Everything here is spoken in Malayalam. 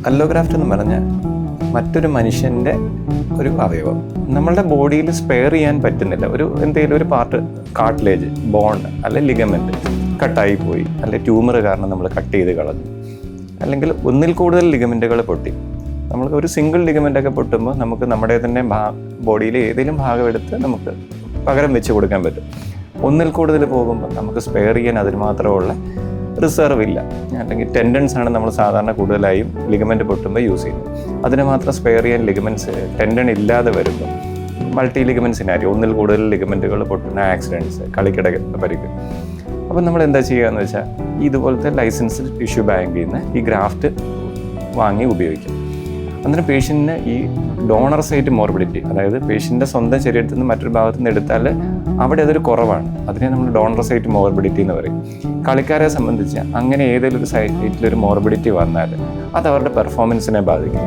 അല്ലോഗ്രാഫ്റ്റ് എന്ന് പറഞ്ഞാൽ മറ്റൊരു മനുഷ്യൻ്റെ ഒരു അവയവം നമ്മളുടെ ബോഡിയിൽ സ്പെയർ ചെയ്യാൻ പറ്റുന്നില്ല. എന്തെങ്കിലും ഒരു പാർട്ട്, കാർട്ടിലേജ്, ബോൺ അല്ലെ ലിഗമെൻറ്റ് കട്ടായി പോയി, അല്ലെ ട്യൂമർ കാരണം നമ്മൾ കട്ട് ചെയ്ത് കളഞ്ഞു, അല്ലെങ്കിൽ ഒന്നിൽ കൂടുതൽ ലിഗമെൻറ്റുകൾ പൊട്ടി. നമ്മൾക്ക് ഒരു സിംഗിൾ ലിഗമെൻ്റൊക്കെ പൊട്ടുമ്പോൾ നമുക്ക് നമ്മുടെ തന്നെ ബോഡിയിലെ ഏതെങ്കിലും ഭാഗം എടുത്ത് നമുക്ക് പകരം വെച്ച് കൊടുക്കാൻ പറ്റും. ഒന്നിൽ കൂടുതൽ പോകുമ്പോൾ നമുക്ക് സ്പെയർ ചെയ്യാൻ അതിന് മാത്രമുള്ള റിസർവ് ഇല്ല. അല്ലെങ്കിൽ ടെൻഡൻസ് ആണ് നമ്മൾ സാധാരണ കൂടുതലായും ലിഗമെൻറ്റ് പൊട്ടുമ്പോൾ യൂസ് ചെയ്യുന്നത്. അതിന് മാത്രം സ്പെയർ ചെയ്യാൻ ലിഗമെൻറ്റ്സ് ടെൻഡൻ ഇല്ലാതെ വരുമ്പോൾ മൾട്ടി ലിഗമെൻറ്റ്സിനായിരിക്കും ഒന്നിൽ കൂടുതൽ ലിഗമെൻറ്റുകൾ പൊട്ടുന്ന ആക്സിഡൻറ്റ്സ്, കളിക്കിട പരിക്ക്. അപ്പം നമ്മൾ എന്താ ചെയ്യുക എന്ന് വെച്ചാൽ ഇതുപോലത്തെ ലൈസൻസ്ഡ് ടിഷ്യൂ ബാങ്കിൽ നിന്ന് ഈ ഗ്രാഫ്റ്റ് വാങ്ങി ഉപയോഗിക്കും. അന്നേരം പേഷ്യൻറ്റിന് ഈ ഡോണർ സൈറ്റ് മോർബിഡിറ്റി, അതായത് പേഷ്യൻ്റെ സ്വന്തം ശരീരത്തിൽ നിന്ന് മറ്റൊരു ഭാഗത്തു നിന്ന് എടുത്താൽ അവിടെ അതൊരു കുറവാണ്. അതിനെ നമ്മൾ ഡോണർ സൈറ്റ് മോർബിഡിറ്റി എന്ന് പറയും. കളിക്കാരെ സംബന്ധിച്ച് അങ്ങനെ ഏതെങ്കിലും ഒരു സൈറ്റിലൊരു മോർബിഡിറ്റി വന്നാൽ അത് അവരുടെ പെർഫോമൻസിനെ ബാധിക്കും.